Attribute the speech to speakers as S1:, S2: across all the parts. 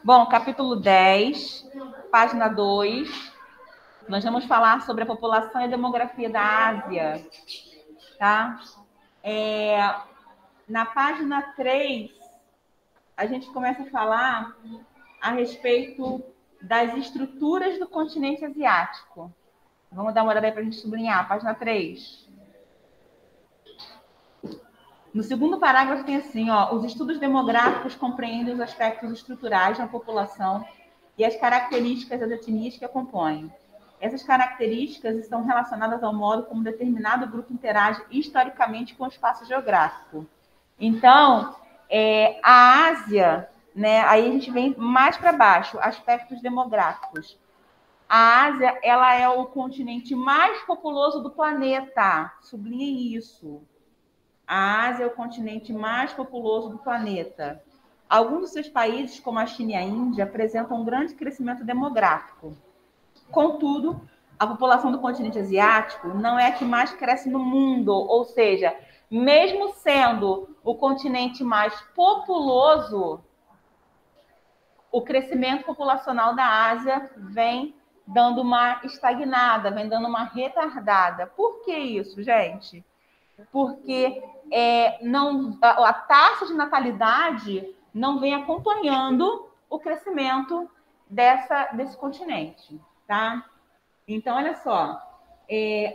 S1: Bom, capítulo 10, página 2. Nós vamos falar sobre a população e a demografia da Ásia, tá? Na página 3, a gente começa a falar a respeito das estruturas do continente asiático. Vamos dar uma olhada aí para a gente sublinhar. Página 3. No segundo parágrafo tem assim, ó, os estudos demográficos compreendem os aspectos estruturais da população e as características das etnias que a compõem. Essas características estão relacionadas ao modo como determinado grupo interage historicamente com o espaço geográfico. Então, a Ásia, né, aí a gente vem mais para baixo, aspectos demográficos. A Ásia, ela é o continente mais populoso do planeta. Sublinhe isso. A Ásia é o continente mais populoso do planeta. Alguns dos seus países, como a China e a Índia, apresentam um grande crescimento demográfico. Contudo, a população do continente asiático não é a que mais cresce no mundo, ou seja, mesmo sendo o continente mais populoso, o crescimento populacional da Ásia vem dando uma estagnada, vem dando uma retardada. Por que isso, gente? Porque a taxa de natalidade não vem acompanhando o crescimento desse continente, tá? Então, olha só,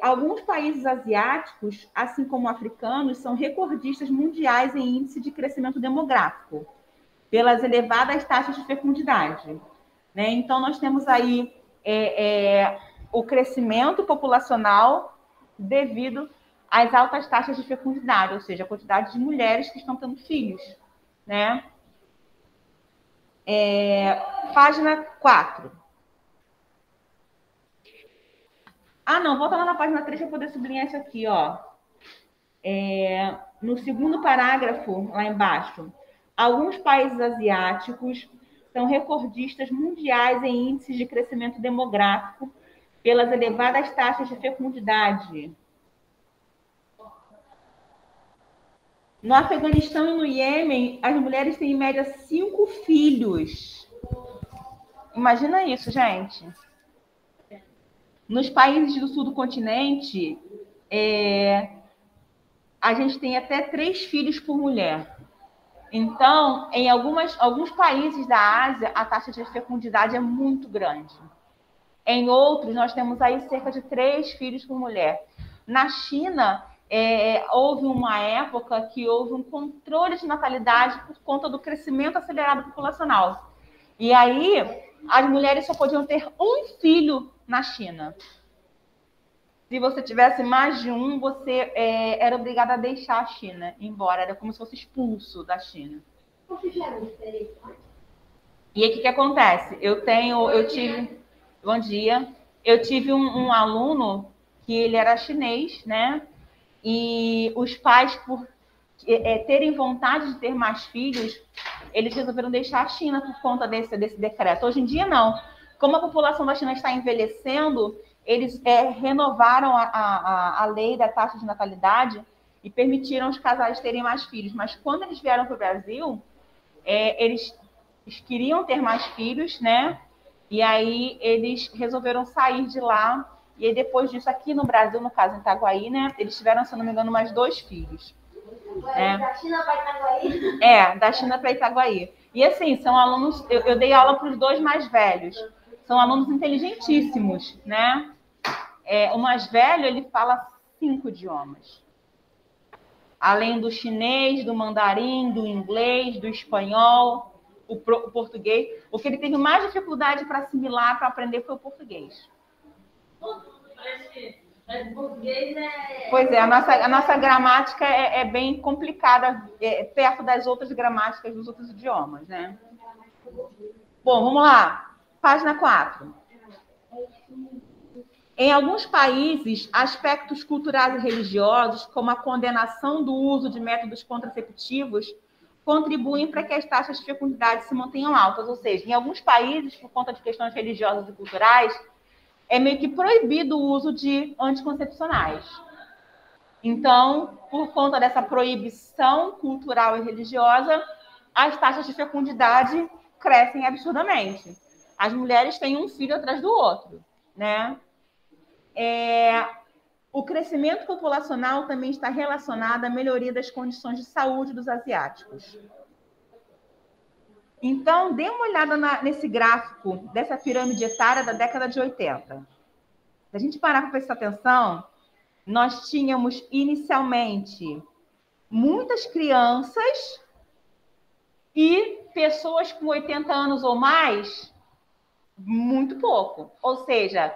S1: alguns países asiáticos, assim como africanos, são recordistas mundiais em índice de crescimento demográfico, pelas elevadas taxas de fecundidade, né? Então, nós temos aí o crescimento populacional devido às altas taxas de fecundidade, ou seja, a quantidade de mulheres que estão tendo filhos, né? Página 4. Ah, não, volta lá na página 3 para poder sublinhar isso aqui, ó. No segundo parágrafo, lá embaixo, alguns países asiáticos são recordistas mundiais em índices de crescimento demográfico pelas elevadas taxas de fecundidade. No Afeganistão e no Iêmen, as mulheres têm em média 5 filhos. Imagina isso, gente. Nos países do sul do continente, a gente tem até 3 filhos por mulher. Então, em alguns países da Ásia, a taxa de fecundidade é muito grande. Em outros, nós temos aí cerca de 3 filhos por mulher. Na China, houve uma época que houve um controle de natalidade por conta do crescimento acelerado populacional. E aí, as mulheres só podiam ter um filho na China. Se você tivesse mais de um, você era obrigada a deixar a China, embora era como se fosse expulso da China. E aí, o que acontece? Bom dia. Eu tive um aluno que ele era chinês, né? E os pais, por terem vontade de ter mais filhos, eles resolveram deixar a China por conta desse decreto. Hoje em dia, não. Como a população da China está envelhecendo, eles renovaram a lei da taxa de natalidade e permitiram os casais terem mais filhos. Mas quando eles vieram para o Brasil, eles queriam ter mais filhos, né? E aí eles resolveram sair de lá. E aí, depois disso, aqui no Brasil, no caso em Itaguaí, né? Eles tiveram, se não me engano, mais 2 filhos. Da China para Itaguaí? Da China para Itaguaí. E assim, são alunos. Eu dei aula para os 2 mais velhos. São alunos inteligentíssimos, né? O mais velho, ele fala 5 idiomas. Além do chinês, do mandarim, do inglês, do espanhol, o português. O que ele teve mais dificuldade para assimilar, para aprender, foi o português. Mas o português Pois é, a nossa gramática é bem complicada, perto das outras gramáticas dos outros idiomas, né? Bom, vamos lá. Página 4. Em alguns países, aspectos culturais e religiosos, como a condenação do uso de métodos contraceptivos, contribuem para que as taxas de fecundidade se mantenham altas. Ou seja, em alguns países, por conta de questões religiosas e culturais, é meio que proibido o uso de anticoncepcionais. Então, por conta dessa proibição cultural e religiosa, as taxas de fecundidade crescem absurdamente. As mulheres têm um filho atrás do outro, né? O crescimento populacional também está relacionado à melhoria das condições de saúde dos asiáticos. Então, dê uma olhada nesse gráfico dessa pirâmide etária da década de 80. Se a gente parar para prestar atenção, nós tínhamos inicialmente muitas crianças e pessoas com 80 anos ou mais, muito pouco. Ou seja,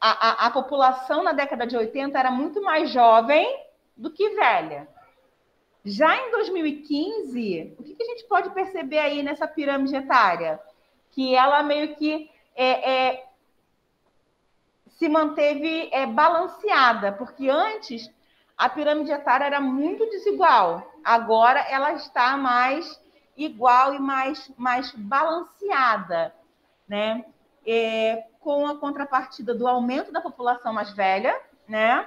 S1: a população na década de 80 era muito mais jovem do que velha. Já em 2015, o que a gente pode perceber aí nessa pirâmide etária? Que ela meio que se manteve balanceada, porque antes a pirâmide etária era muito desigual. Agora ela está mais igual e mais balanceada, né? Com a contrapartida do aumento da população mais velha, né?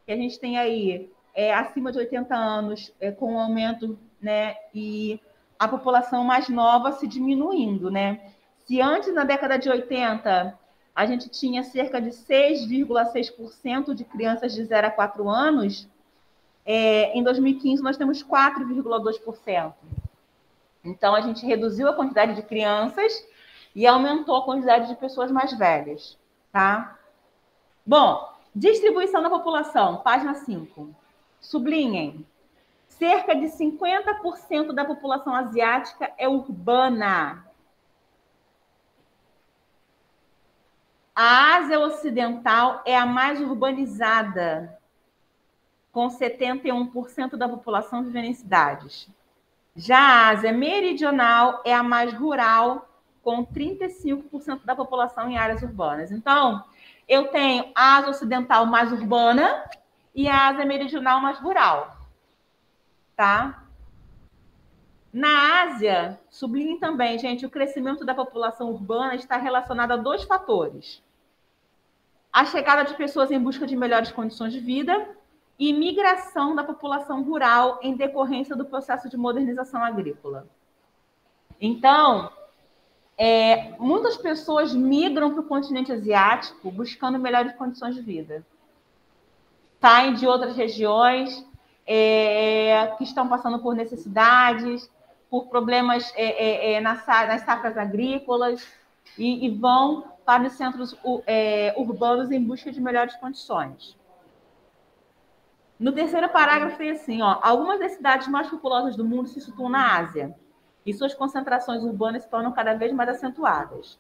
S1: Que a gente tem aí acima de 80 anos, com o aumento, né? E a população mais nova se diminuindo, né? Se antes, na década de 80, a gente tinha cerca de 6,6% de crianças de 0 a 4 anos, em 2015 nós temos 4,2%. Então, a gente reduziu a quantidade de crianças e aumentou a quantidade de pessoas mais velhas, tá? Bom, distribuição da população, página 5. Sublinhem. Cerca de 50% da população asiática é urbana. A Ásia Ocidental é a mais urbanizada, com 71% da população vivendo em cidades. Já a Ásia Meridional é a mais rural, com 35% da população em áreas urbanas. Então, eu tenho a Ásia Ocidental mais urbana e a Ásia Meridional mais rural. Tá? Na Ásia, sublinhe também, gente, o crescimento da população urbana está relacionado a 2 fatores. A chegada de pessoas em busca de melhores condições de vida e migração da população rural em decorrência do processo de modernização agrícola. Então, muitas pessoas migram para o continente asiático buscando melhores condições de vida. Saem de outras regiões que estão passando por necessidades, por problemas nas safras agrícolas e vão para os centros urbanos em busca de melhores condições. No terceiro parágrafo tem assim, ó, algumas das cidades mais populosas do mundo se situam na Ásia e suas concentrações urbanas se tornam cada vez mais acentuadas.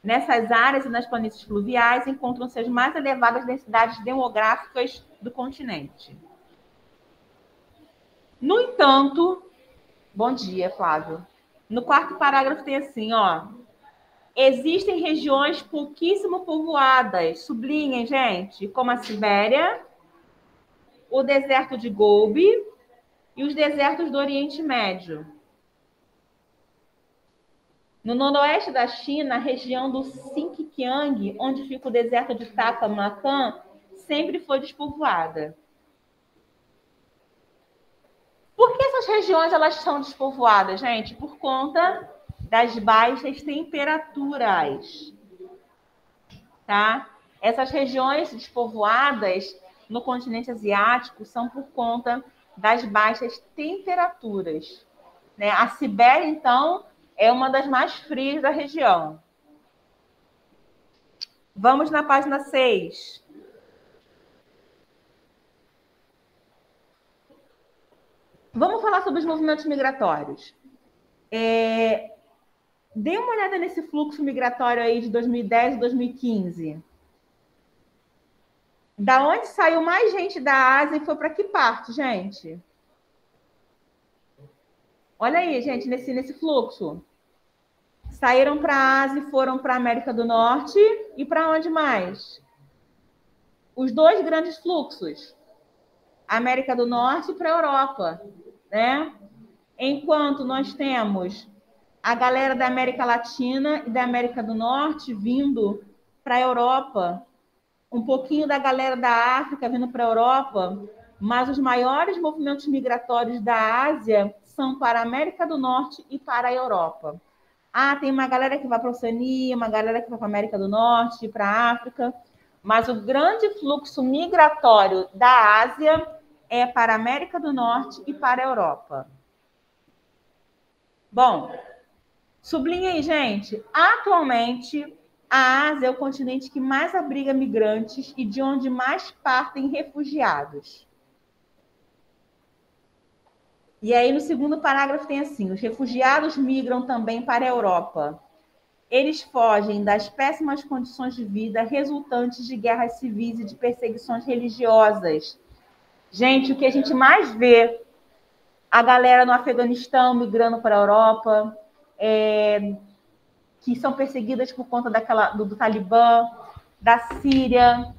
S1: Nessas áreas e nas planícies fluviais encontram-se as mais elevadas densidades demográficas do continente. No entanto, bom dia, Flávio. No quarto parágrafo tem assim, ó, existem regiões pouquíssimo povoadas, sublinhem, gente, como a Sibéria, o deserto de Gobi e os desertos do Oriente Médio. No noroeste da China, a região do Xinjiang, onde fica o deserto de Taklamakan, sempre foi despovoada. Por que essas regiões elas são despovoadas, gente? Por conta das baixas temperaturas. Tá? Essas regiões despovoadas no continente asiático são por conta das baixas temperaturas. Né? A Sibéria, então, é uma das mais frias da região. Vamos na página 6. Vamos falar sobre os movimentos migratórios. Dê uma olhada nesse fluxo migratório aí de 2010 e 2015. Da onde saiu mais gente da Ásia e foi para que parte, gente? Olha aí, gente, nesse fluxo. Saíram para a Ásia e foram para a América do Norte. E para onde mais? Os 2 grandes fluxos. América do Norte e para a Europa, né? Enquanto nós temos a galera da América Latina e da América do Norte vindo para a Europa, um pouquinho da galera da África vindo para a Europa, mas os maiores movimentos migratórios da Ásia são para a América do Norte e para a Europa. Ah, tem uma galera que vai para a Oceania, uma galera que vai para a América do Norte, para a África, mas o grande fluxo migratório da Ásia é para a América do Norte e para a Europa. Bom, sublinha aí, gente. Atualmente, a Ásia é o continente que mais abriga migrantes e de onde mais partem refugiados. E aí, no segundo parágrafo, tem assim: os refugiados migram também para a Europa. Eles fogem das péssimas condições de vida resultantes de guerras civis e de perseguições religiosas. Gente, o que a gente mais vê, a galera no Afeganistão migrando para a Europa, que são perseguidas por conta do Talibã, da Síria,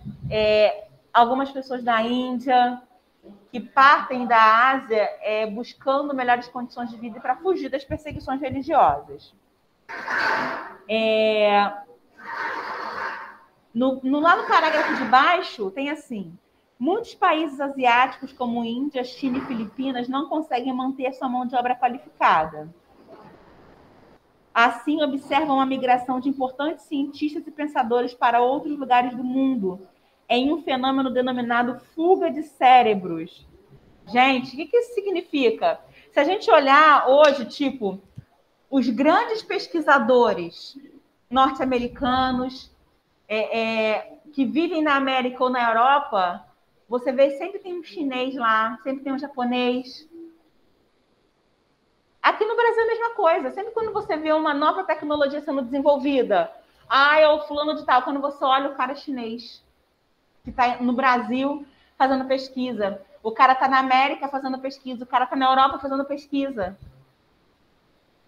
S1: algumas pessoas da Índia, que partem da Ásia buscando melhores condições de vida para fugir das perseguições religiosas. Lá no parágrafo de baixo, tem assim: muitos países asiáticos, como Índia, China e Filipinas, não conseguem manter sua mão de obra qualificada. Assim, observam a migração de importantes cientistas e pensadores para outros lugares do mundo, em um fenômeno denominado fuga de cérebros. Gente, o que isso significa? Se a gente olhar hoje, tipo, os grandes pesquisadores norte-americanos que vivem na América ou na Europa, você vê sempre tem um chinês lá, sempre tem um japonês. Aqui no Brasil é a mesma coisa. Sempre quando você vê uma nova tecnologia sendo desenvolvida, é o fulano de tal. Quando você olha, o cara é chinês, que está no Brasil fazendo pesquisa. O cara está na América fazendo pesquisa. O cara está na Europa fazendo pesquisa.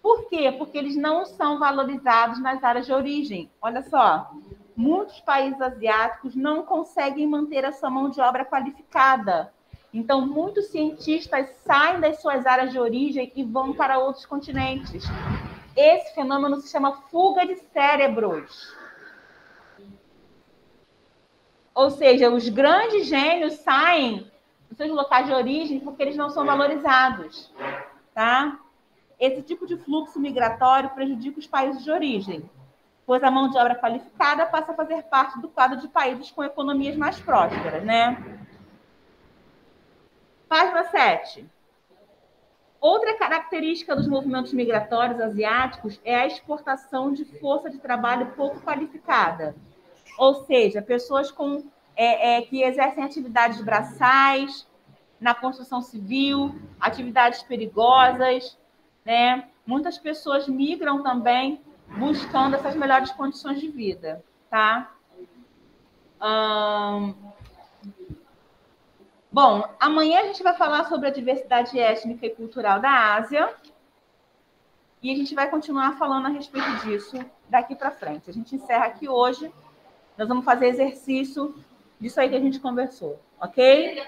S1: Por quê? Porque eles não são valorizados nas áreas de origem. Olha só, muitos países asiáticos não conseguem manter a sua mão de obra qualificada. Então, muitos cientistas saem das suas áreas de origem e vão para outros continentes. Esse fenômeno se chama fuga de cérebros. Ou seja, os grandes gênios saem dos seus locais de origem porque eles não são valorizados, tá? Esse tipo de fluxo migratório prejudica os países de origem, pois a mão de obra qualificada passa a fazer parte do quadro de países com economias mais prósperas, né? Página 7. Outra característica dos movimentos migratórios asiáticos é a exportação de força de trabalho pouco qualificada. Ou seja, pessoas que exercem atividades braçais, na construção civil, atividades perigosas, né? Muitas pessoas migram também buscando essas melhores condições de vida, tá? Bom, amanhã a gente vai falar sobre a diversidade étnica e cultural da Ásia e a gente vai continuar falando a respeito disso daqui para frente. A gente encerra aqui hoje. Nós vamos fazer exercício disso aí que a gente conversou, ok?